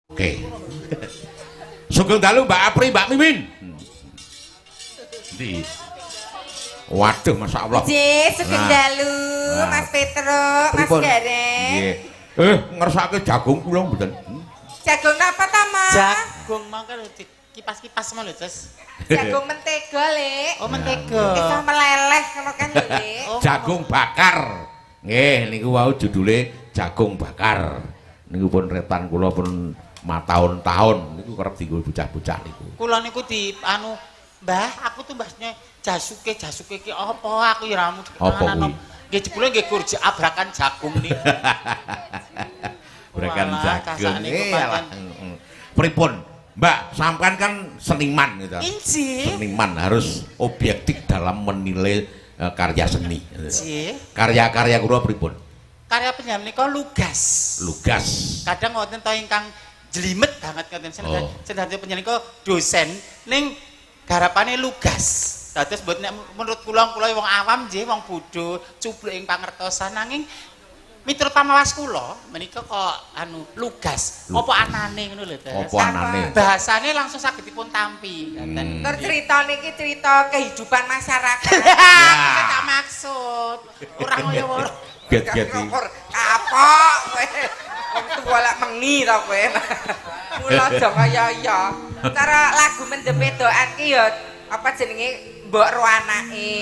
Oke. Sugeng dalu Mbak Apri, Mbak Mimin. Ndi? Waduh, Masya Allah. Nggih, sugeng dalu, Mas Petruk, Mas Gareng. Nggih. Ngersake jagung kula mboten. Jagung apa ta, Mas? Jagung mangke kipas-kipas mau lho, Cis. Jagung mentega, Lek. Oh, mentega. Iso meleleh ngono kan, Lek. Jagung bakar. Nggih, niku wau judule jagung bakar. Niku pun retan kula pun matahun-tahun niku kerep dienggo bocah-bocah niku. Kula niku di anu, Mbah, aku tuh mbahnya jasuke ki apa aku ya ramu. Apa kuwi? Nggih jebule nggih kurji abrakan jagung niku. Abrakan Walah, jagung. kasane niku pancen. Pripun? Mbak, sampean kan seniman gitu. Inci. Seniman harus objektif dalam menilai karya seni. Inci. Karya-karya kula pripun? Karya penyanyi menika lugas. Lugas. Kadang wonten to ingkang jlimet banget ngoten senadyan penyanyi menika dosen ning garapane lugas. Dados mboten nek menurut kula wong awam nggih wong bodho cubluk ing pangertosan nanging miturut pamawas kula menika kok anu lugas. Apa anane ngono lho, Des. Apa anane? Bahasane langsung saged dipun tampi ngoten. Tur cerita niki cerita kehidupan masyarakat. Iki tak maksud. Ora ngoyo-ngoyo. Get-geti. Kapok kowe. Wong tuwa lak mengi ta kowe. Mula aja kaya ya. Cara lagu mendem wedokan ki ya apa jenenge mbok ro anake.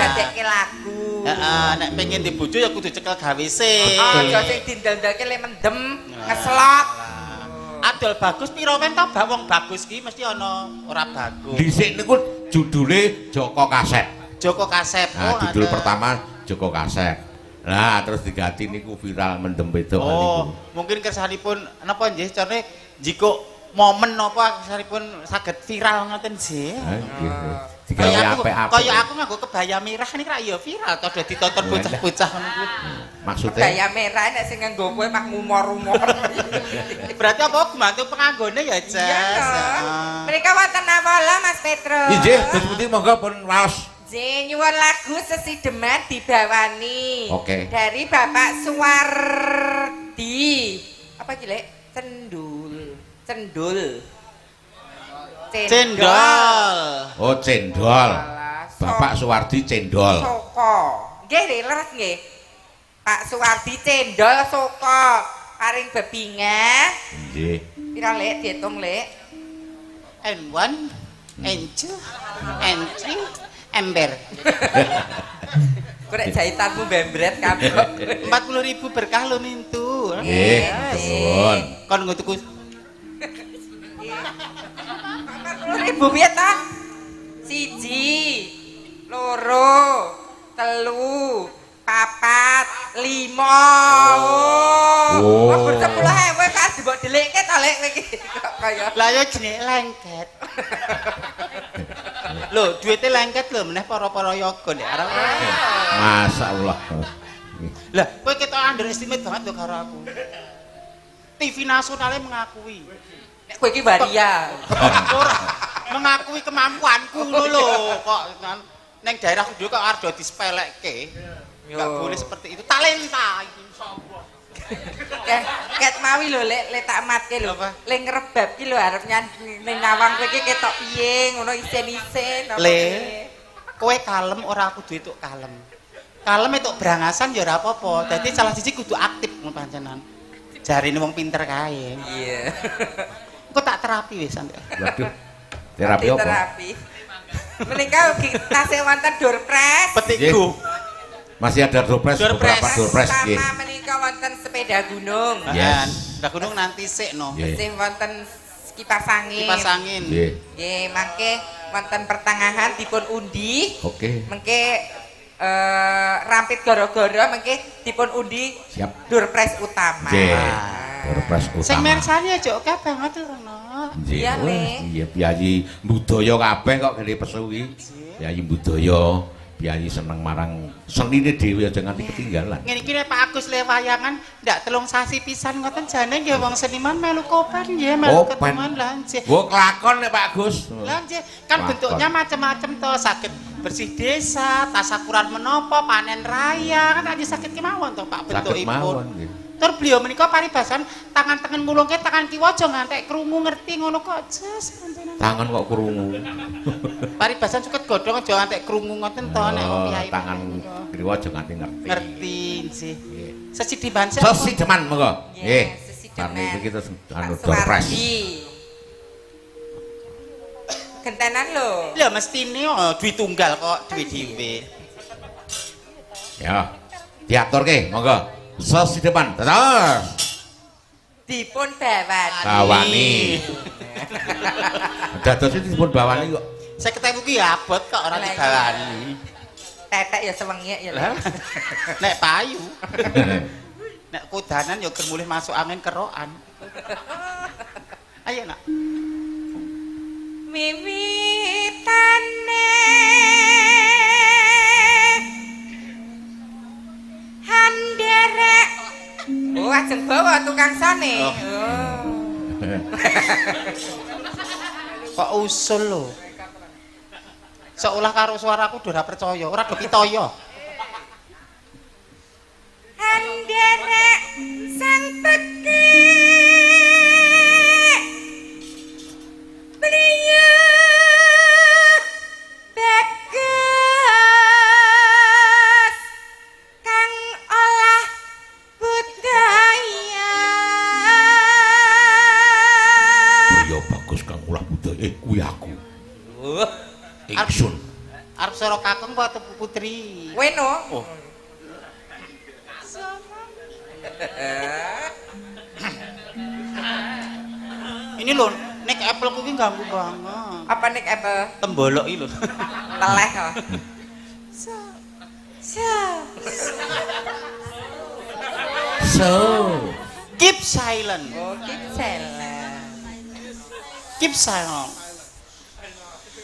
Dadekke lagu. Heeh, nek pengen di bojo ya kudu cekel gawe sik. Aja sing dindel-delke le mendem, ngeslot. Adol bagus pira men to wong bagus ki mesti ana ora bagus. Dhisik niku judule Joko Kasep. Joko Kasep. Nah, judul pertama Joko Kasep. Nah, terus diganti niku viral mendem wedokan niku. Oh, mungkin kersanipun napa nggih carane jiko momen napa kersanipun saged viral ngoten sih. Digawe apik-apik. Kaya aku nganggo kebaya merah niki ra ya viral to dadi ditonton bocah-bocah ngono kuwi. Maksudnya Kebaya merah nek sing nganggo kowe mak ngumor-umor. Berarti apa pembantu penganggone ya, Jas? Mereka wonten apa lah Mas Petruk? Injih, Gus Putih monggo pun raos. Nyuwun lagu Sesideman dibawani. Oke. Dari Bapak Suwardi. Apa iki, Lek? Cendul. Cendol. Oh, cendol. Alah, Bapak Suwardi cendol. Soko. Nggih, leres nggih. Pak Suwardi cendol soko. Paring bebingah. Nggih. Pira, Lek? Diitung, Lek. N1, N2, N3, ember. Korek jahitanmu bembret kabeh. 40.000 berkah lo mintu. Nggih, nuwun. Kon nggo tuku 40.000 piye ta? 1, 2, 3, 4, 5, 6. Oh. Wong 10.000 kan mbok delekke to Lek kowe iki. Kaya lah yo jenenge lengket. Lho, duwite lengket lho meneh para-para yoga nek arep. Masyaallah. Lah, kowe ketok underestimate banget lho karo aku. TV nasionalnya mengakui. nek kowe iki waria. Ora mengakui kemampuanku ngono lho, kok neng daerah dhewe kok arep disepelekke. Enggak boleh seperti itu. Talenta iki insyaallah. Ket mawi lho lek tak matke lho. Lek ngrebab ki lho arep ning nyawang kowe iki ketok piye ngono isen-isen. Le, kowe kalem ora kudu itu kalem. Kalem itu berangasan ya ora apa-apa. Dadi salah siji kudu aktif ngono pancenan. Jarine wong pinter kae. Iya. Engko tak terapi wis santai. Waduh. Terapi apa? Terapi. Menika ugi tasih wonten doorpress. Petikku. Masih ada doorpress, beberapa doorpress nggih. Sama menika wonten sepeda gunung. Yes. Lah gunung nanti sik no. Nggih. Sing wonten kipas angin. Kipas angin. Nggih. Nggih, mangke wonten pertengahan dipun undi. Oke. Mengke rampit gara-gara mengke dipun undi Siap. doorpress utama. Nggih. Ah. Doorpress Sing utama. mersani aja oke banget rono. Nggih. Iya, Wah, Le. iya piyayi budaya kabeh kok gede pesu iki. Piyayi budaya, piyayi seneng marang senine dhewe aja nganti ketinggalan. Ngene iki nek Pak Agus le wayangan ndak telung sasi pisan ngoten jane nggih wong seniman melu kopan nggih melu Kopan. ketemuan lah nggih. Wo kelakon nek Pak Gus. Lah nggih kan Lakon. bentuknya macam-macam to saged bersih desa, tasakuran menopo, panen raya kan aja sakit kemawon to Pak Saged mawon bentukipun. nggih. Tur beliau menika paribasan tangan tengen mulungke tangan kiwa aja ngantek krungu ngerti ngono kok jes. Tangan kok krungu. Paribasan suket godhong aja ngantek krungu ngoten to nek piyai. Tangan kiwa aja nganti ngerti. Ngerti sih. Sesidiman sih. Sesideman monggo. Nggih. Sesideman. Karena iki kita anu dorpres. Gentenan lho. Lha mestine duwe tunggal kok duwe dhewe. Ya. Diaturke monggo. Sos di depan, terus Dipun bawani. bawani. Dados iki dipun bawani kok. 50.000 ki abot kok ora dibawani. Tetek ya sewengik ya. Nek payu. Nek kudanan ya ger mulih masuk angin kerokan. Ayo nak. Wiwitane handerek. Oh, ajeng bawa tukang sane. Oh. Kok usul lho. Seolah karo suaraku udah percaya, ora do pitaya. Handerek sang teki. Beliau bagus kang olah budaya. Ya bagus kang ulah budaya kuwi aku. Ingsun. Arep soro kakung apa tuku putri? Weno. Oh. Ini lho, nek apple kuwi ganggu banget. Apa nek apple? Tembolok iki lho. Teleh kok. So, Keep silent. Oh, kipsela. Keep silent.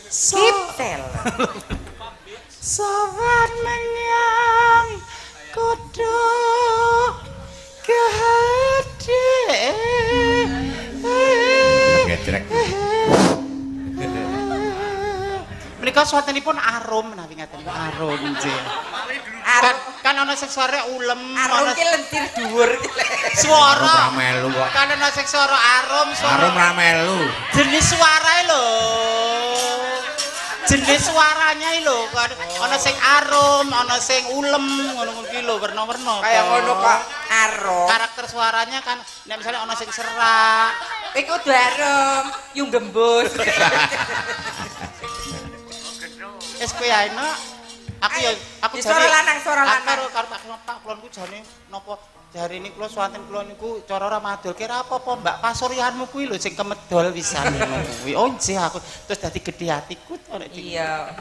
Kipsela. Sobat menyang kudu gede. gedrek. Menika swatenipun arum menawi ngaten arum nggih. Arum Kan ana sing suara ulem, arum ana ki lentir dhuwur ki. suara. Ora melu kok. Kan ana sing suara arum, Arum ra melu. jenis suarae lho. Jenis suaranya lho, kan ana sing arum, ana sing ulem, ngono kuwi lho werna-werna. Kayak ngono kok arum. Karakter suaranya kan nek misalnya ana sing serak. Iku kudu arum, yung gembus. Wis kowe ae nak. Aku Suara lanang, suara lanang. Karo Pak kulonku jane napa jare ini kula swanten kula niku cara ora madul kira apa-apa Mbak Pasuryanmu kuwi lho sing kemedol pisan ngono kuwi. Oh nggih aku terus dadi gedhe atiku to nek Iya.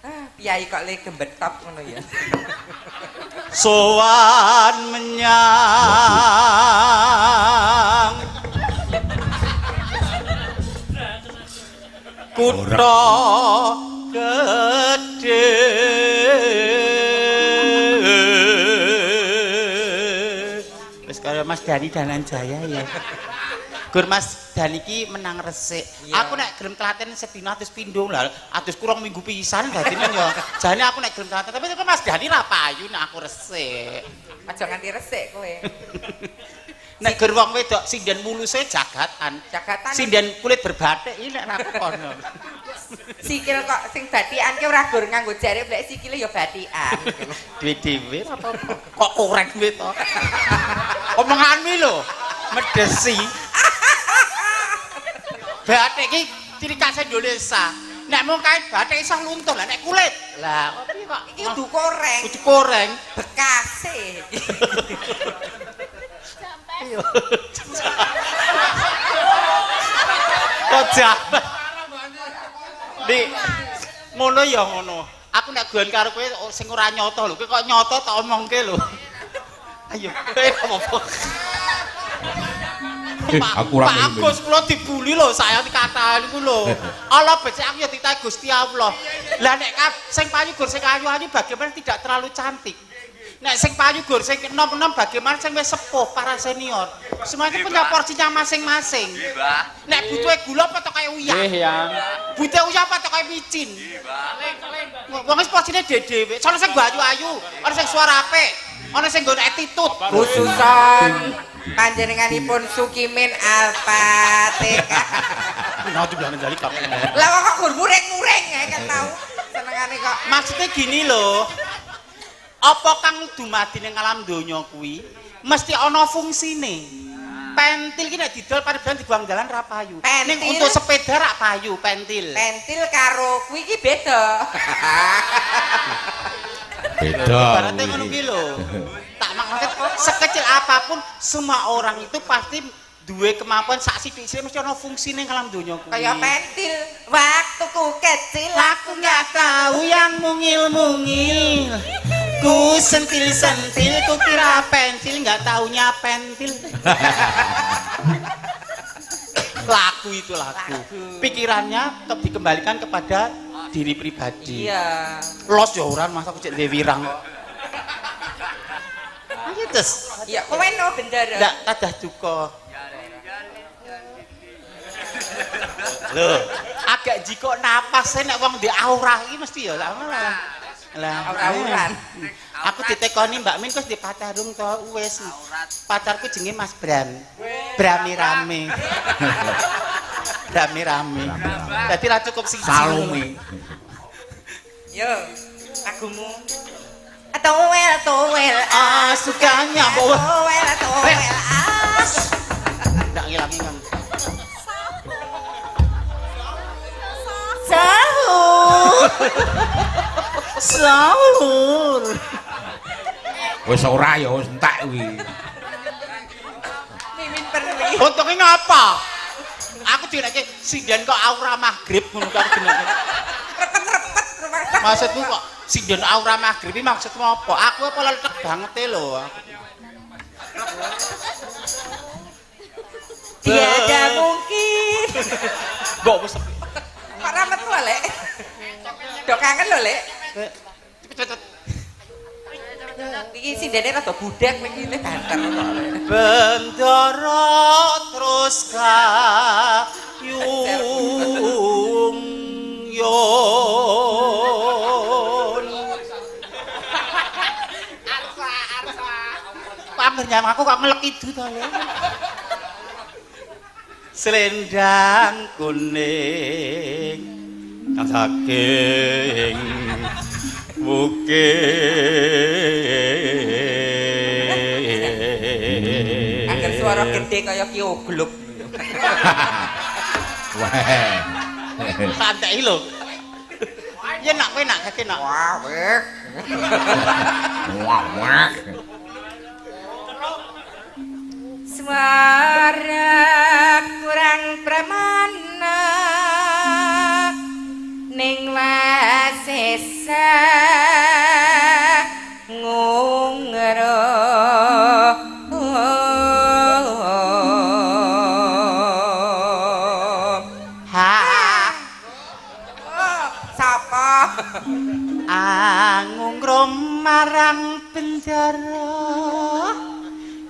Ah, piyai kok le gembetop ngono ya. sowan menyang kutha gedhe wis kaya Mas Dani Dananjaya ya. Gur Mas Dani ki menang resik. Iya. Aku nek gelem telaten sedina atus pindho lah, atus kurang minggu pisan dadine ya. Jane aku nek gelem telaten tapi kok Mas Dani ra payu nek aku resik. Aja nganti resik kowe. Nek gur wong wedok sinden muluse jagatan. Jagatan. Sinden kulit berbatik iki nek aku kono. Sikil kok sing batikan ki ora gur nganggo jare blek sikile ya batikan. Duwe dhewe apa-apa. Kok korek kowe to. Omonganmu lho medesi. Batik iki ciri khas Indonesia. Nek mung kain batik iso luntur lah nek kulit. Lah kok piye kok Iki kudu koreng, kudu koreng. bekase. Iya. Kok jabat. Di ngono ya ngono. Aku nek guyon karo kowe sing ora nyata lho, kowe kok nyata tak omongke lho. Ayo, kowe apa? Aku ora Pak Agus kula dibuli lho, saya dikatakan iku lho. Allah becik aku ya ditanya Gusti Allah. Lah nek sing payu gur sing ayu-ayu bagaimana tidak terlalu cantik. Nek sing payu gur sing enom-enom bagaimana sing wis sepuh para senior. Semuanya punya porsinya masing-masing. Nek butuhe gula apa tok kaya uyah? Nggih, Yang. Butuhe uyah apa tok kaya micin? Nggih, Mbak. Wong wis porsinya dhewe. Soale sing ayu-ayu, ana sing suara apik. ana sing nggon attitude. Khususon panjenenganipun Sukimin Al-Fatihah. Nah, dibilang jali kabeh. Lah kok gur muring-muring ya kan tau. Senengane kok. Maksudnya gini loh. Apa kang dumadi ning alam donya kuwi mesti ana fungsine. Pentil ki nek didol paribalan dibuang dalan ra payu. Ning untuk sepeda ra payu pentil. Pentil karo kuwi ki beda. Beda. Ibaratnya ngono ki lho. Tak maksud sekecil apapun semua orang itu pasti duwe kemampuan sak sithik-sithik mesti ana fungsine ning alam donya kuwi. Kayak pentil. Waktuku kecil Aku nggak tahu yang mungil-mungil. Ku sentil-sentil, ku kira pensil, nggak taunya pentil. Laku itu laku. Pikirannya dikembalikan kepada diri pribadi. iya. Los ya orang masa aku cek wirang. Ayo terus. Ya kowe no bendera. Nggak tadah duka. Loh, agak jiko napas nek wong di aura iki mesti ya lah. Aura-auran. Aku ditekoni Mbak Min kok di pacarung to wis. Pacarku jenenge Mas Bram. Brami rame. Brami rame. Dadi ra cukup siji. Salumi. Yo, lagumu. Towel, Sukanya bawa. towel. Ndak ngilangi kan. Sahur. Wis ora ya wis entek kuwi. Mimin perwi. Untunge ngapa? Aku direke sinden kok aura maghrib ngono kan jenenge. Repet-repet rumah. Maksudmu kok sinden aura maghrib iki maksudmu apa? Aku apa letek banget lho. Tiada mungkin. Mbok wis Pak Ramet ku lek. Dok kangen lho lek. cepet-cepet. Iki sindene rada budek iki banter kok. Bendera terus kayung yon. Arsa. Pamernya aku kok ngelek itu to ya. Selendang kuning kang saking bukit. Angger suara gede kaya ki ogluk. Weh. Santai lho. Ya nak kowe nak kake nak. Wah, weh. Wah. Suara kurang pramana ning wasesa ngungro sapa Angungrum marang penjara.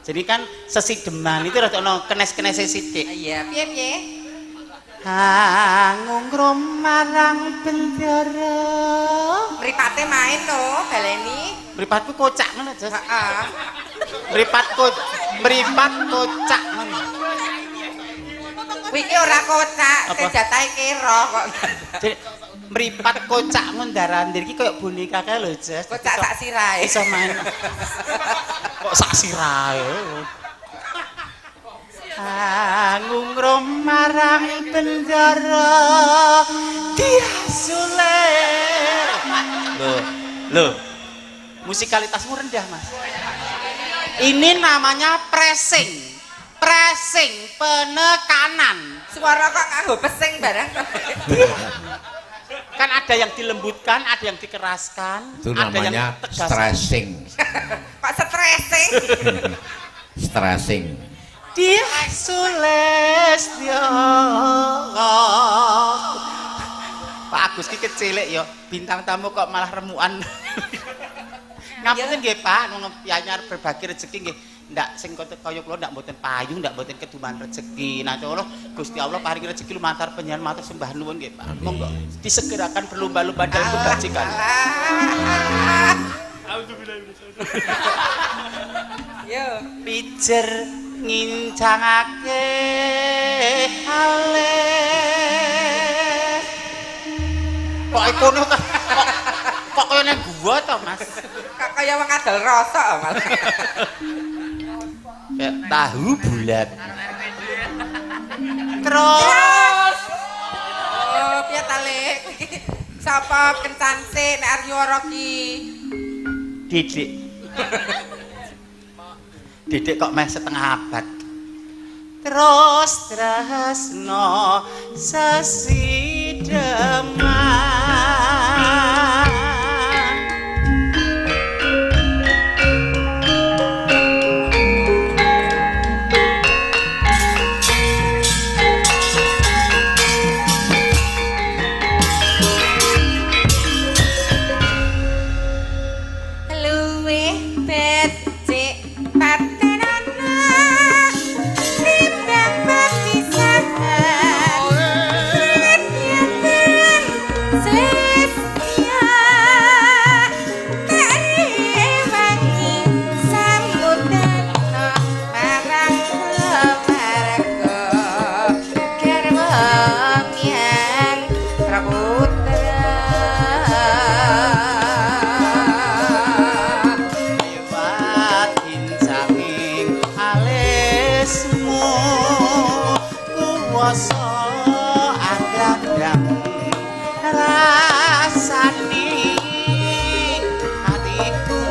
Jadi kan sesideman itu rada ono kenes-kenese sithik. iya piye Angungrum marang penjara. mripate main lho baleni Mripatku kocak ngono, Jos. heeh Mripat kocak ngono. kuwi ki ora kocak Apa? sejatahe kira kok Jadi mripat kocak ngono ndarandir iki koyo boneka kae lho, Jos. kocak sak sirahe Iso main. Kok sak sirahe. Angungrum marang penjara diasule. Loh. Musikalitasmu rendah, Mas. Ini namanya pressing. Pressing, penekanan. suara kok nganggo pesing barang Kan ada yang dilembutkan, ada yang dikeraskan, Itu ada yang namanya tegas. stressing. kok stressing Stressing. Dia Sulestyo. Pak Agus ki kecilik ya, bintang tamu kok malah remukan. Ngapunten nggih Pak, ngono pianyar berbagi rezeki nggih. Ndak sing kaya kula ndak mboten payu, ndak mboten keduman rezeki. Nah, Allah Gusti Allah paringi rezeki lumantar penjenengan matur sembah nuwun nggih Pak. Monggo disegerakan berlomba-lomba dalam kebajikan. Ah. Alhamdulillah. Yo. Pijer ngincangake alis. Kok kono kok kaya nang gua to, Mas? Kok kaya wong adol rasa malah. Ya, tahu bulat. Terus Oh, piye ta, Lek? Sapa kencan sik nek arep nyuara ki? Didik. Didik kok meh setengah abad. Terus tresno sesideman. Luwih becik patenana timbang papisahan nyatan selestia tak rewangi samudana marang keluarga garwa yang praputra Liwatin saking alismu kuwasa andang-andang rasani hatiku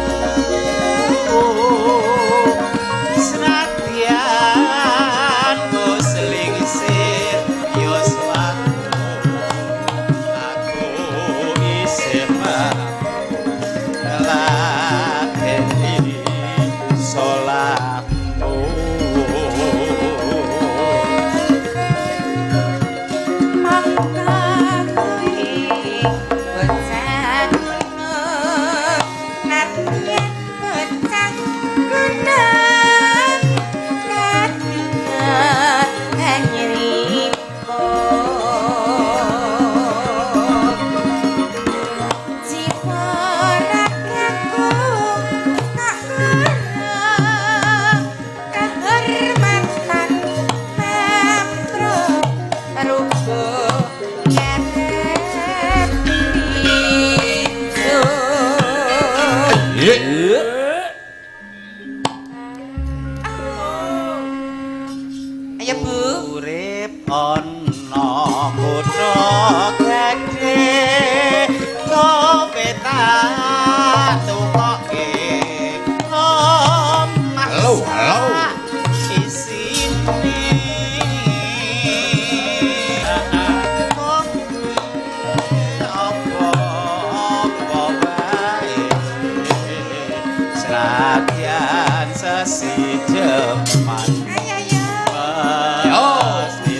senadyan wis lingsir yo swarga aku isih lateni salatmu mangka kuwi bocah gunung natyen bocah gunung kadungan nyrimpun jiwa rakyatku tak kena kehormatan pemro rugo nyadap itu. Ayo Bu. urip ana kutha gedhe kowe tak tukoke omah Halo, halo. isine apa wae senadyan sesideman Ayo ayo. Pasti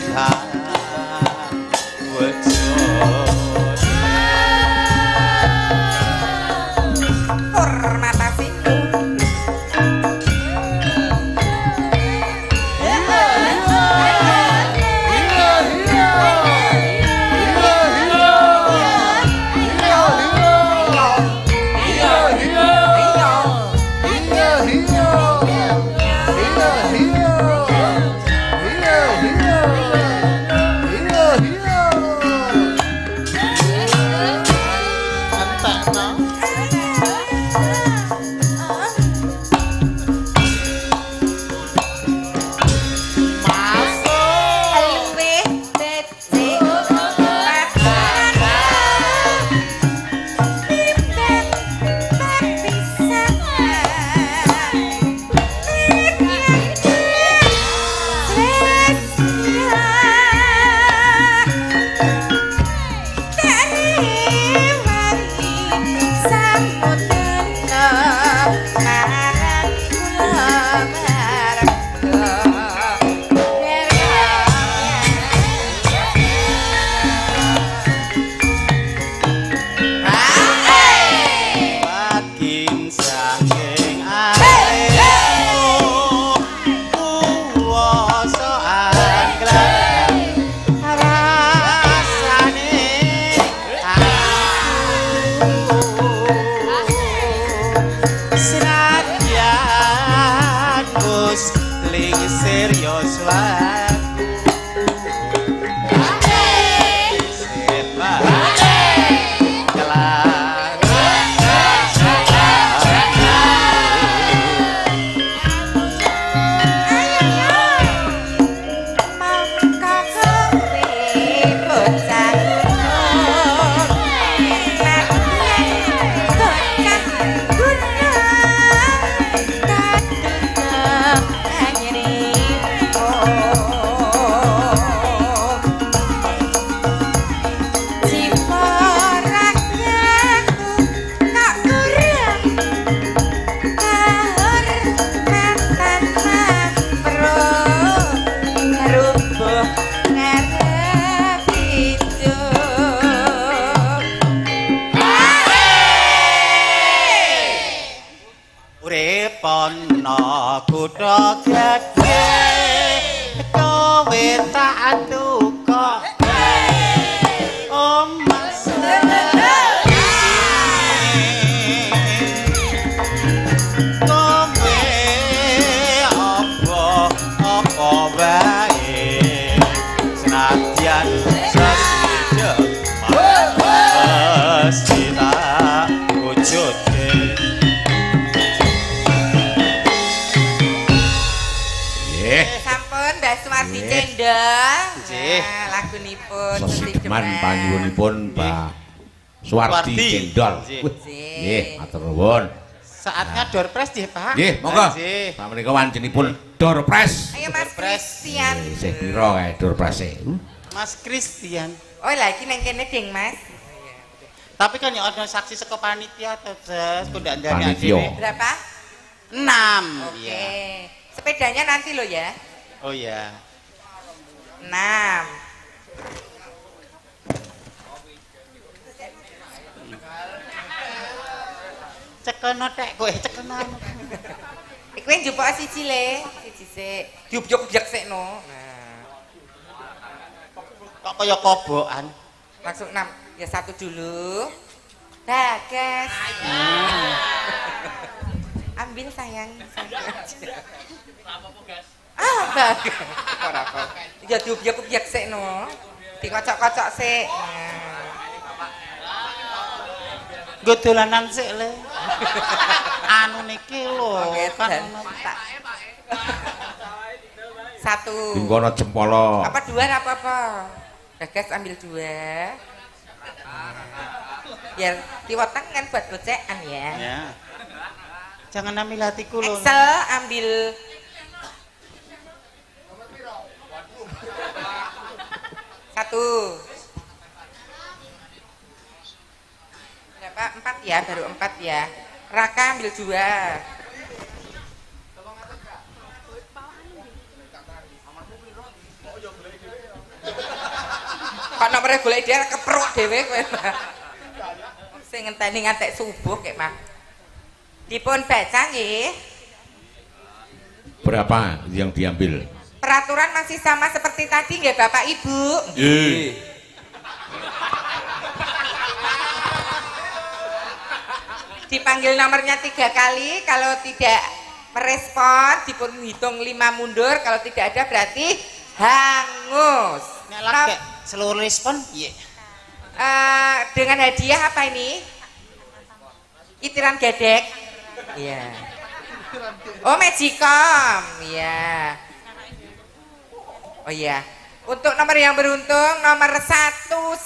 ngarep hidup. Urip ana kutha gedhe kowe tak duka omas kowe apa wae senadyan sesidhek mesti tak wujudke. Sampun Mbak Sumardi cendol. Nggih. Nah, lagunipun Sesedeman panjenenganipun Mbak Suwardi Cendol. Nggih, matur nuwun. Saatnya door prize nggih, Pak. Nggih, monggo. Nggih. Pamenika wanjenipun door prize. Ayo Mas Surprise. Christian. Sing pira kae door prize? Mas Christian. Oh, lagi nang kene ding, Mas. Tapi kan ya ada saksi saka panitia to, Jas. Kok ndak ndane Panitia. akhirnya. Berapa? 6. Oke. Iya. Sepedanya nanti lo ya. Oh iya. 6. Cekono tek kowe cekono. Iku njupuk siji le, siji sik. Diubyek-ubyek sik no. Nah, Kok kaya kobokan. langsung 6. Ya satu dulu. Dah, guys. Ambil sayang. Ah, bagus. Ora apa. Ya diubyek-ubyek sik no. Dikocok-kocok sik. Nah. Nggo dolanan sik le. Anu niki lho Oke, kan dan tak. Satu. Ing kono jempolo. Apa dua apa-apa? Gagas ambil dua. Biar kiwat tangan buat gocekan ya. ya. Jangan ambil hatiku lho. Excel ambil satu. Berapa? 4 ya, baru 4 ya. Raka ambil dua. Kok nomornya golek dia kepruk dhewe kowe. Sing ngenteni ngantek subuh kek mah. Dipun baca nggih. Berapa yang diambil? Peraturan masih sama seperti tadi nggih Bapak Ibu? Nggih. Dipanggil nomornya 3 kali, kalau tidak merespon dipun hitung 5 mundur, kalau tidak ada berarti hangus. Nek lagi seluruh respon iya. Dengan hadiah apa ini? Itiran gedek. Iya. Oh, Magicom. Iya. Oh iya. Untuk nomor yang beruntung nomor 196.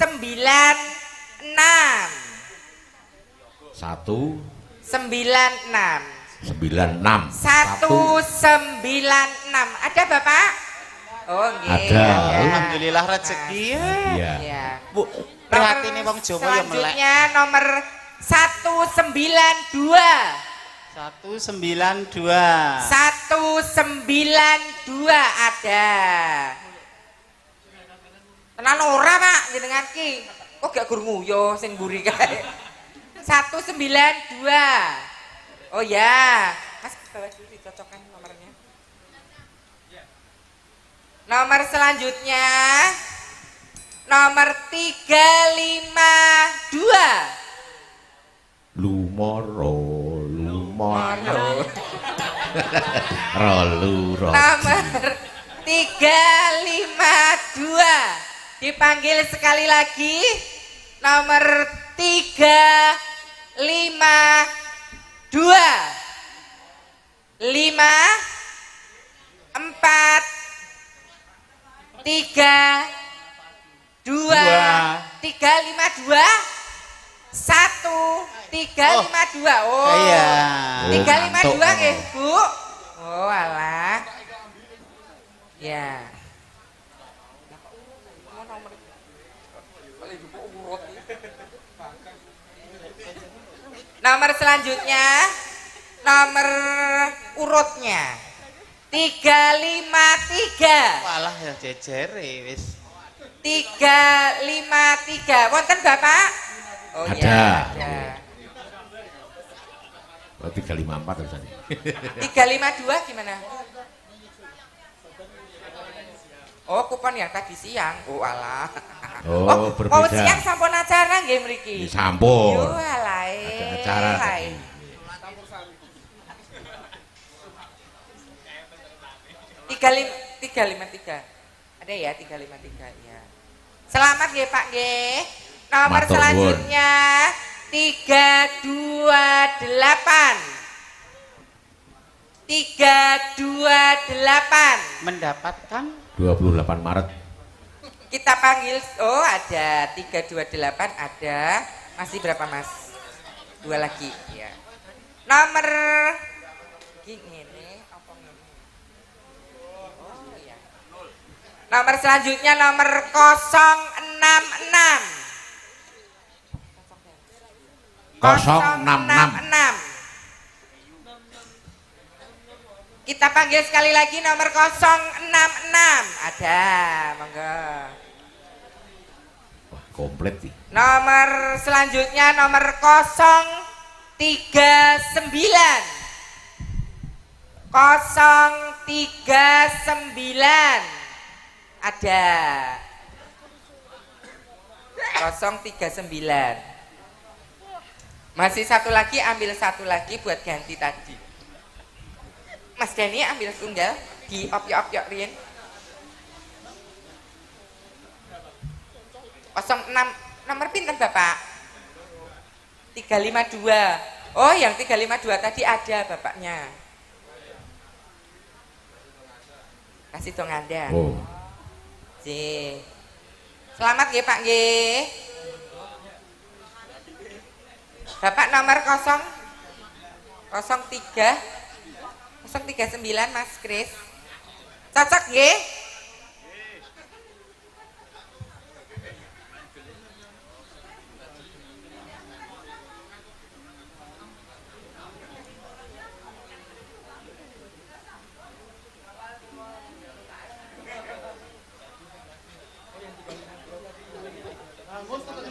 96. 196. 196. Ada Bapak? Oh, nggih. Ada. Alhamdulillah rezeki. Iya. Iya. Bu, prihatine wong Jawa ya melek. Selanjutnya nomor 192. 192. 192 ada. Tenan ora, Pak, jenengan ki. Kok gak gur nguyo sing mburi kae. 192. Oh ya. Mas bawa dulu dicocokkan nomornya. Nomor selanjutnya nomor 352. Lumoro. Rolu. Nomor 352. Dipanggil sekali lagi. Nomor 352. 5 4 3 5 2 352 1 352. Oh. Iya. 352 nggih, Bu. Oh, alah. Ya. Nomor selanjutnya nomor urutnya 353. Walah ya jejere wis. 353. Wonten Bapak? Oh Ada. ya, ada. Oh, 354 terus tadi. 352 gimana? Oh, kupon yang tadi siang. Oh, alah. Oh, berbeda. Mau siang sampun acara nggih mriki. Sampun. Yo alah. Ada acara tadi. 353. Ada ya 353 ya. Selamat nggih Pak nggih. Nomor Matur nuwun. selanjutnya 328. 328. Mendapatkan 28 Maret. Kita panggil, oh ada 328 ada. Masih berapa Mas? 2 lagi ya. Nomor ngene apa ngene? Oh iya. Nomor selanjutnya nomor 066. 066. Kita panggil sekali lagi nomor 066. Ada, monggo. Wah, komplit nih. Nomor selanjutnya nomor 039. 039. Ada. 039. Masih satu lagi, ambil satu lagi buat ganti tadi. Mas Dani ambil tunggal di opiok-opiok Rien. 06 nomor pinten Bapak? 352. Oh, yang 352 tadi ada Bapaknya. Kasih dong Anda. Oh. J. Selamat nggih Pak nggih. Bapak nomor 039 Mas Kris. Cocok nggih?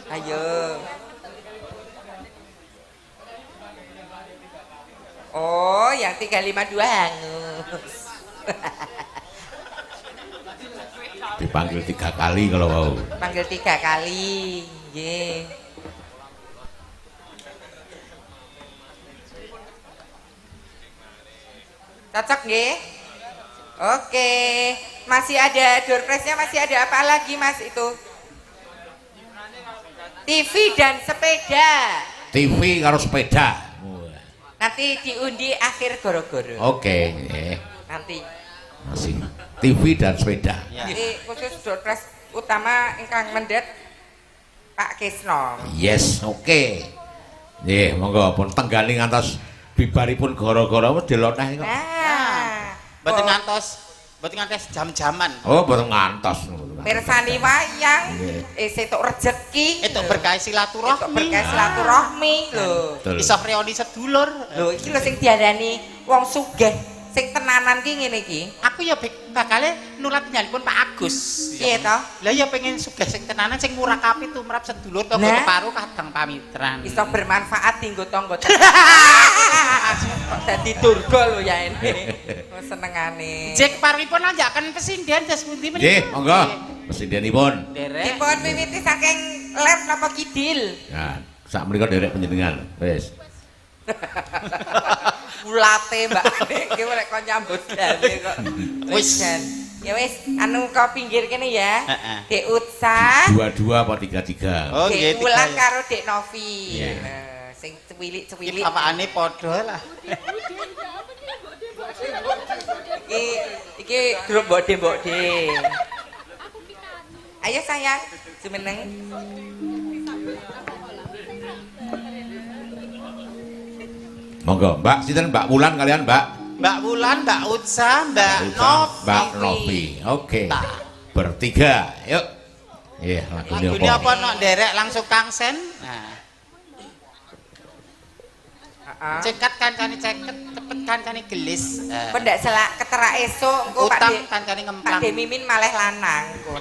Ayo. Oh, yang 352 hangus. Dipanggil 3 kali kalau mau. Panggil 3 kali. Nggih. Cocok nggih? Oke. Masih ada door prize-nya, masih ada apa lagi Mas itu? TV dan sepeda. TV karo sepeda. Nanti diundi akhir goro-goro. Oke, nggih. Nanti. Masih TV dan sepeda. ya. Jadi khusus door prize utama ingkang mendhet Pak Kisno. Yes, oke. Nggih, monggo pun tenggani ngantos bibaripun gara-gara wis diloneh kok. Nah, Mboten ngantos jam-jaman. Oh, boten ngantos. pirsani wayang, Nggih. setuk rejeki, Itu lho. berkah Setuk silaturahmi. berkah silaturahmi lho. Betul. Iso reoni sedulur. Lho iki lho sing diarani wong sugih sing tenanan ki ngene iki. Aku ya bakale nulat nyalipun Pak Agus. Piye to? Lah ya pengen sugih sing tenanan sing murakapi tumrap sedulur tangga Nah. keparo kadang pamitran. Iso bermanfaat dinggo tangga. Dadi durga lho ya ini. Oh senengane. Jek paripun lanjakan pesindian jas pundi menika. Nggih, monggo. Presiden-ipun. Derek. Dipun wiwiti saking lem napa kidil? Ya, sak menika derek panjenengan. Wis. Ulate Mbak iki lek kok nyambut gawe kok. Wis. Dan ya wis anu kok pinggir kene ya. Heeh. Dek Utsa, 22 apa 33? Oh, Dek nggih, Wulan tiga ya. karo Dek Novi. Iya. Sing Iki cewilik-cewilik. bapakane padha lah. Iki grup mbok-mbokde. Ayo sayang, jumeneng. Monggo, Mbak sinten Mbak Wulan kalian Mbak? Mbak Wulan, Mbak Utsa, Mbak Novi. Mbak Novi. Oke. Bertiga. Yuk. Iya, lagune Lagune apa? apa nok derek langsung kangsen. Nah, Heeh. Cekat kancane ceket, cepet kancane gelis. Kok ndak selak keterak esuk engko Pak Utang De. kancane Pak ngemplang. De Mimin malah lanang engko.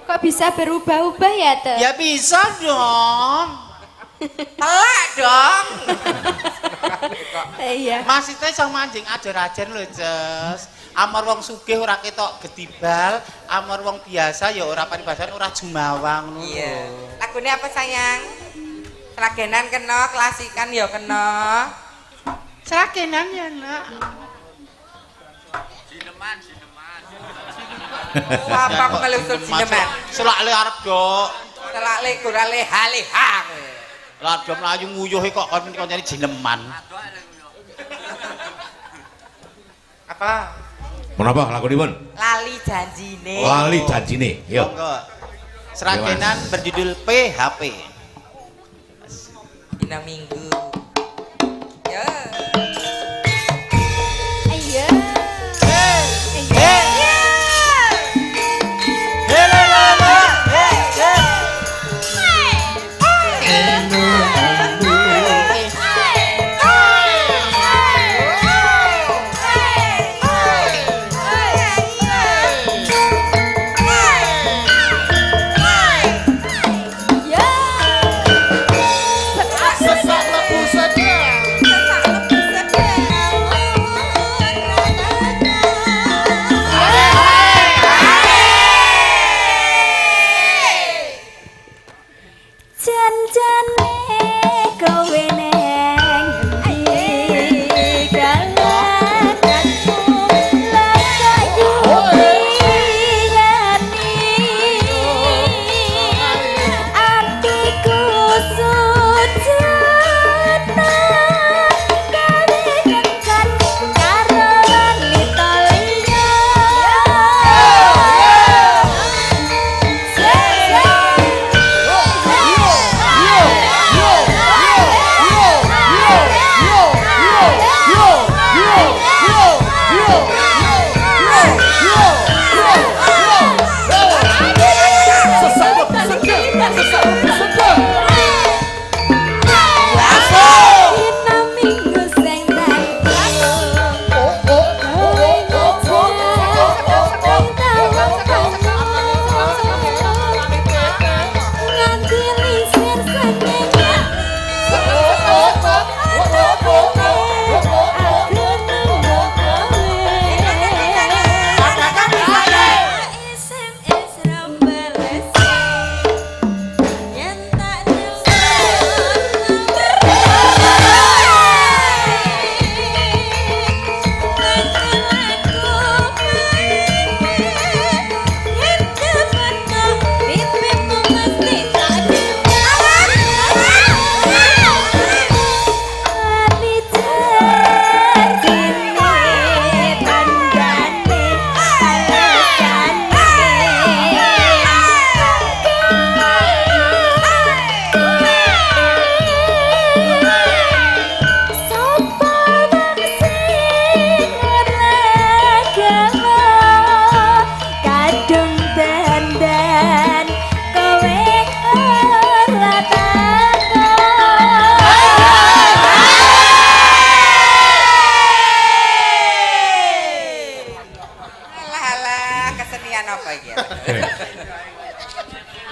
Kok bisa berubah-ubah ya, Teh? Ya bisa dong. Telak dong. Iya. Maksudnya iso manjing ajar-ajar lho, Ces. Amar wong sugih ora ketok gedibal, amar wong biasa ya ora paribasan, ora jumawang ngono. Iya. Lagune apa sayang? Seragenan kena, klasikan ya kena. Seragenan ya, Nak. Apa aku melusul sineman? Selak le arep do. Telak le ora leha-leha kowe. Lah do mlayu nguyuhe kok kon kancane jineman. Apa? Menapa lakunipun? Lali janjine. Lali janjine. Yo. Monggo. Seragenan berjudul PHP. Dina Minggu. Ya. Ayo.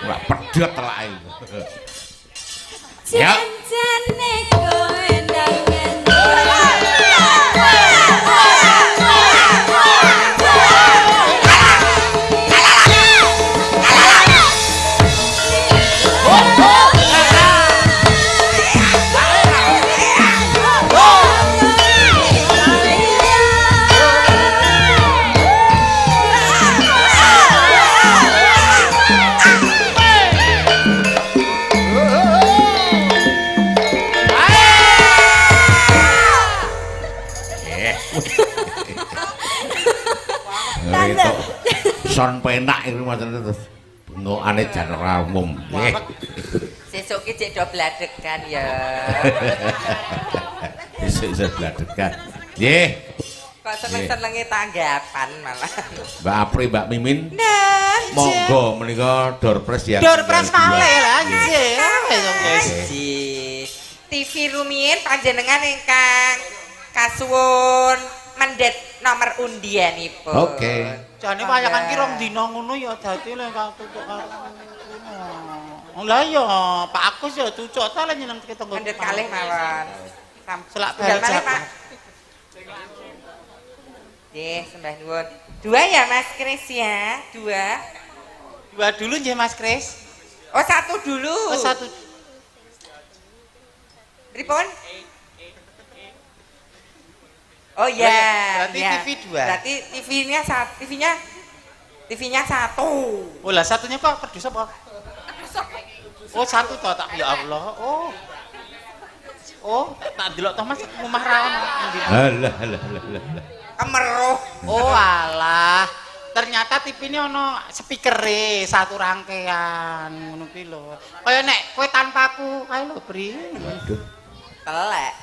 Wah, pedhot telake. Ya. Janjane kowe ndangan. Son penak iku macam terus bengokane jan ora umum. Nggih. Sesuk ki cek do bladekan ya. Sesuk bladekan. Nggih. Kok seneng-senenge tanggapan malah. Mbak Apri, Mbak Mimin. Nah, monggo menika door prize ya. Door prize malih lah nggih. Ji. TV rumiyin panjenengan ingkang kasuwun mendhet nomor undianipun. Oke. Jane wayangan ki rong dina ngono ya dadi lek tutuk karo ngono. Lah ya, Pak Agus ya cucuk ta lek nyeneng ketenggo. Mendhet kalih mawon. Selak Tunggal malih, bajak. Pak. Nggih, sembah nuwun. 2 ya Mas Kris ya, 2. Dua dulu nggih Mas Kris. Oh, 1 dulu. Oh, satu. Pripun? Oh ya, Berarti ya. TV 2. Berarti TV-nya 1. Oh lah satunya kok pedus apa? Oh satu toh tak ya Allah. Oh tak delok toh Mas omah rawan. Alah. Kemeruh. Oh alah. Ternyata TV ini ono speakere satu rangkaian ngono ki lho. Kaya nek kowe tanpa aku kae lho, Bri. Waduh. Telek.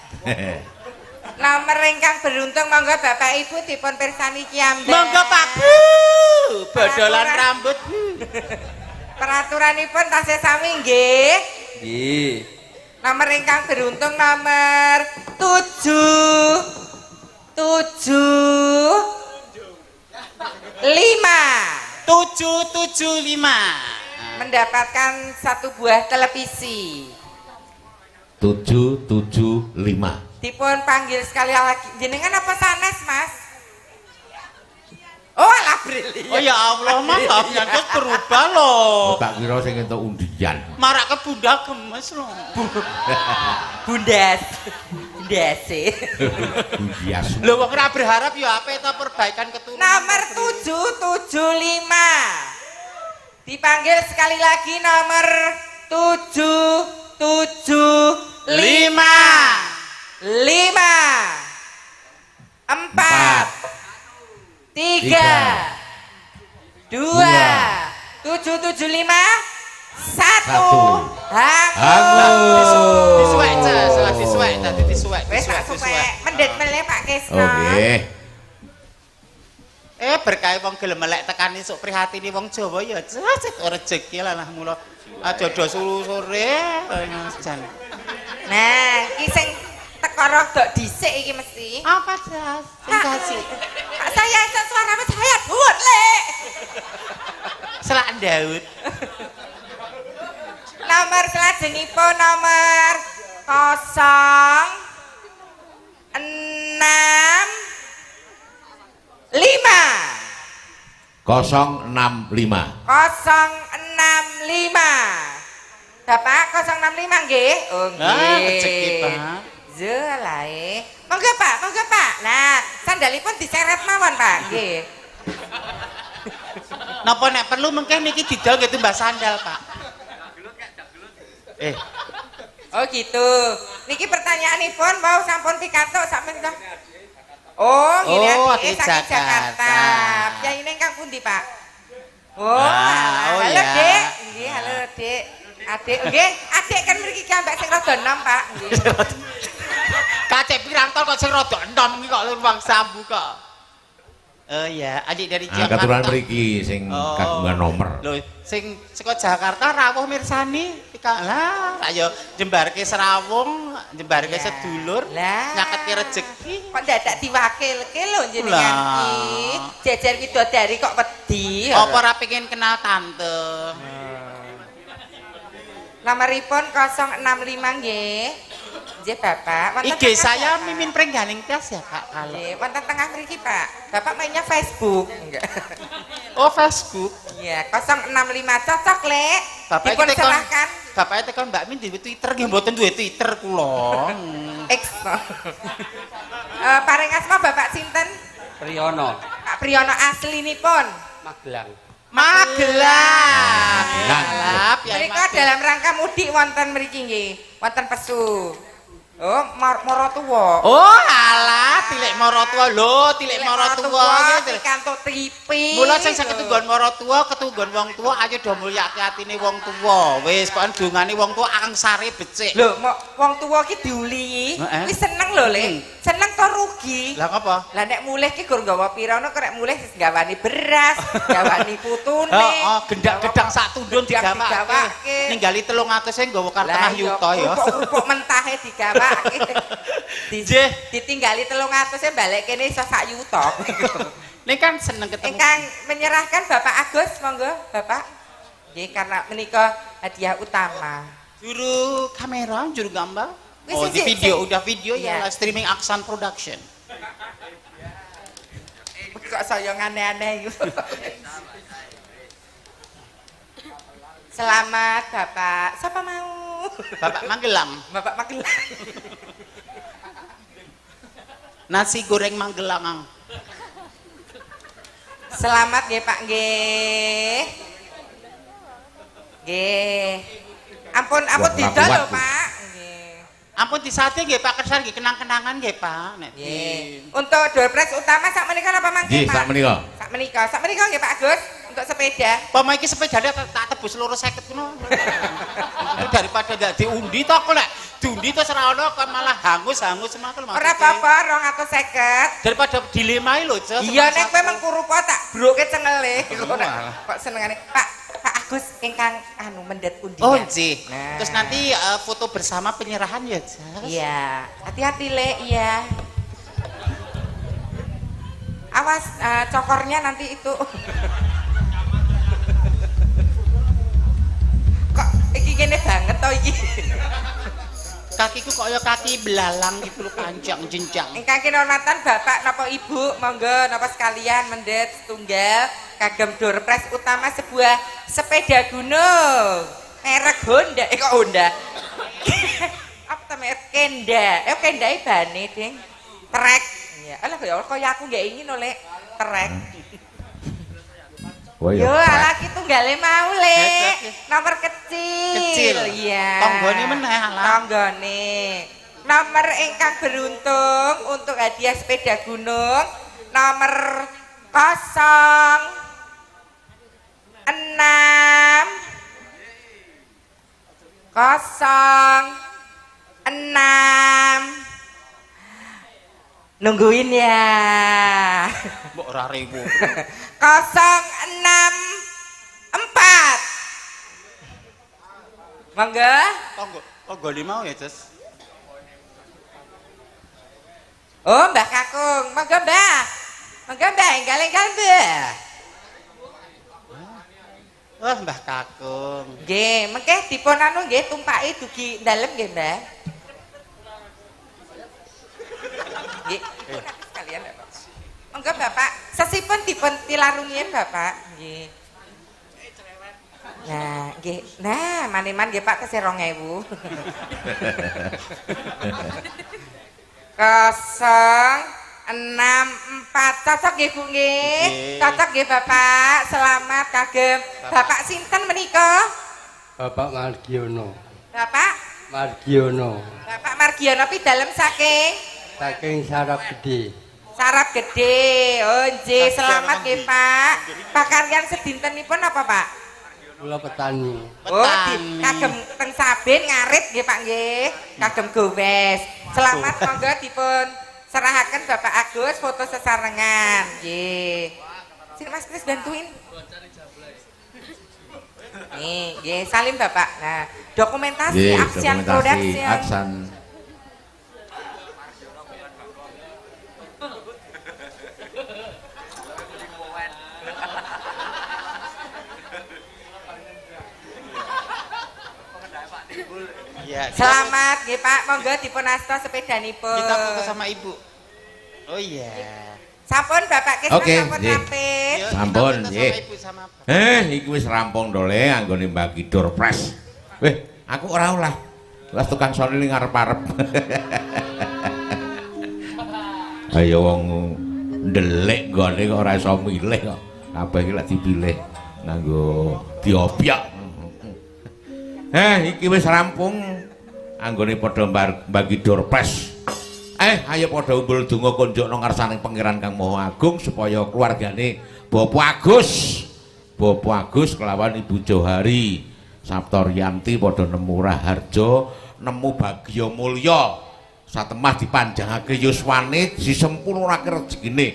Nomor ingkang beruntung monggo Bapak Ibu dipun pirsani kiamben. Monggo Pak Bu. Bodolan rambut. Peraturanipun tasih sami nggih. Nggih. Nomor ingkang beruntung nomor 7 775 mendapatkan 1 buah televisi. 775. Dipun panggil sekali lagi. Jenengan apa sanes, Mas? Oh, alah brilian. Oh ya Allah, maafnya terus berubah loh. Tak kira sing entuk undian. Marak ke bunda gemes loh. Bundas. Bundase. Undias. Lho wong ora berharap ya apa itu perbaikan keturunan. Nomor 775. Dipanggil sekali lagi nomor 775. 5 4 3 2 1 775 Hangus. Disuwek aja, disuwek tadi disuwek. Wes tak suwek. Mendhet meleh Pak Kesno. Oh nggih. Berkah wong gelem melek tekan esuk prihatine wong Jawa ya rezeki lah mula aja do sore jan. Nah, iki sing teko rodok dhisik iki mesti. Apa das? Sing kasih. Pak saya esok suaranya saya buat Lek. Selak Daud. Nomor selajengipun nomor 065. 065. Bapak 065 nggih? Oh nggih. Rezeki, Pak. Zelae. Monggo Pak, monggo Pak. Nah, sandalipun diseret mawon Pak. Nggih. Napa nek perlu mengke niki didol nggih tumbas sandal, Pak. Oh gitu. Niki pertanyaanipun mau sampun pikantuk sampeyan to. Oh, ngene Ati saking Jakarta. Jakarta. Yaine ingkang pundi, Pak? Oh, oh halo, ya. Dik. Nggih, halo, Dik. Adik, nggih, adik kan mriki ki ambek sing rada enom, Pak. Nggih. Kacek pirang tol kok sing rada enom iki kok ruang sambu kok. Oh ya, adik dari Jakarta. Keturunan mriki sing kagungan nomor. Lho, sing saka Jakarta rawuh mirsani lah, ayo jembarke serawung, jembarke Ya. sedulur, Lah. nyaketke rezeki. Kok dadak diwakilke lho jenengan iki. Jejer widodari kok wedi. Apa ora pengen kenal tante? Nomoripun 065 nggih. Nggih, Bapak. Wonten IG tengah, saya Bapak? Mimin Prengganing Tias ya, Kak. Kalau. Nggih, wonten tengah mriki, Pak. Bapak mainnya Facebook. Enggak. Oh, Facebook. Iya, 065 cocok, Lek. Bapak Dipun iki tekon. serahkan Bapaknya tekon Mbak Min di Twitter nggih mboten duwe Twitter kula. X. Paring asma Bapak sinten? Priyono, Pak Priyono aslinipun. Magelang. Magelang. Magelang. Ya, Mereka dalam rangka mudik wonten mriki nggih. Wonten Pesu. Oh, Moro Tuwa. Oh, alah, tilik mara tuwa lho, tilik mara tuwa iki. kantuk tripi. Mula sing saged tunggon mara tuwa, ketunggon wong tuwa ayo do mulyake atine wong tuwa. Wis pokoke dongane wong tuwa angsare becik. Lho, wong tuwa ki diuli. Heeh. Wis seneng lho, Le. Seneng entuk rugi. Lah apa? Lah nek mulih ki gur nggawa pirana kok nek mulih gawani beras, gawani putune. Heeh, gendak-gedang sak tundun Gendak digawake. Ninggali 300 e nggawa kartengah yuta ya. Kerupuk mentahe digawake. Nggih. Ditinggali 300 e balik kene iso sak yuta. Nek kan seneng ketemu. Ingkang menyerahkan Bapak Agus, monggo Bapak. Nggih, karena menika hadiah utama. Juru kamera, juru gambar. Wis, Oh, di wis, video, wis. udah video Iya. ya streaming Aksan Production. Kok saya aneh-aneh. Selamat Bapak. Siapa mau? Bapak Magelang. Bapak Magelang. Nasi goreng Magelang. Selamat nggih Pak nggih. Nggih. Ampun Wah, didol kuat, lho Bu. Pak. Nggih. Ampun disate nggih Pak Kersan nggih kenang-kenangan nggih Pak. Nek Nggih. Untuk door prize utama sak menika napa mangke Nggih, Pak? sak menika. Sak menika nggih Pak Agus untuk sepeda. Pama iki sepedane tak tebus loro 50 ngono. Daripada ndak diundi to kok nek diundi terus ora ono kok malah hangus-hangus semakel Ora apa-apa 250. Daripada dilemai lho, Cus. Iya nek kowe mengkurupa tak broke cengele. malah. Kok senengane Pak Agus ingkang anu mendet undian. Oh, nggih. Nah. Terus nanti foto bersama penyerahan ya, Jas. Iya, hati-hati Le, iya. Awas cokornya nanti itu. Kok iki gini banget toh iki. Kakiku kok ya kaki belalang gitu lho, panjang jenjang. Ingkang kinurmatan Bapak napa Ibu, monggo napa sekalian mendet setunggal kagem door prize utama sebuah sepeda gunung. Merek Honda, kok Honda. Apa ta merek Kenda? Kenda bane, Ding. Trek. Ya, alah kaya aku nggak ingin oleh trek. Oh Yo, iya. ala ki tunggale mau Le. Kecil. Nomor kecil. Kecil. Iya. Tonggone meneh ala. Tonggone. Nomor ingkang beruntung untuk hadiah sepeda gunung nomor 06 nungguin ya. Mbok ora rewu. 064 monggo. Tonggone mau ya, Jas. Oh Mbah Kakung, monggo Mbah. Monggo Mbah, enggal-enggal Mbah. Wah, Mbah Kakung. Nggih, mengke dipun anu nggih tumpaki dugi dalem nggih Mbah. Nggih, dipun sekalian Bapak. Monggo Bapak, sesipun dipun tilarungin Bapak. Nggih. Nah, nggih. Nah, maniman nggih Pak tesih 2000. 064 cocok nggih Bu nggih. Nggih. Cocok nggih Bapak. Selamat kagem Bapak sinten menika? Bapak Margiono. Bapak Margiono. Bapak Margiono pidalem saking Saking sarap gede. Sarap Gede. Oh nggih, Sarap selamat Gede. nggih Pak. Pakaryan sedintenipun apa Pak? Kula petani. Oh, Petani. kagem teng Sabin ngarit nggih Pak nggih. Kagem gowes. Selamat monggo dipun serahaken Bapak Agus foto sesarengan. Nggih. Sini Mas Kris bantuin. Nih, nggih, salim Bapak. Nah, dokumentasi Nggih, Aksian dokumentasi Production. Aksan. Iya. Selamat nggih Pak, monggo dipun asta sepedanipun. Kita foto sama Ibu. Oh iya. Sampun Bapak Kisna Oke, sampun nggih. rapih. Yuk, Sampun, kita foto nggih. sama Ibu sama Bapak. Iki wis rampung dole anggone bagi door prize. Weh, aku ora olah. Wes tukang soni ning ngarep-arep. Ayo wong ndelik gone kok ora iso milih kok. Kabeh iki lek dipilih nganggo diopyak. Iki wis rampung anggone padha bagi door prize. Ayo padha umbul donga konjokna ngarsaning Pangeran Kang Maha Agung supaya keluargane Bapak Agus kelawan Ibu Johari Saptoryanti padha nemu raharja, nemu bagya mulya satemah dipanjangake yuswane disempurnake rezekine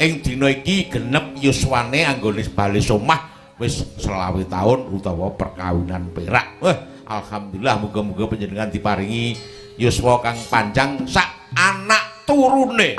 ing dina iki genep yuswane anggone bali somah wis 20 taun utawa perkawinan perak. Wah, alhamdulillah muga-muga panjenengan diparingi yuswa kang panjang sak anak turune.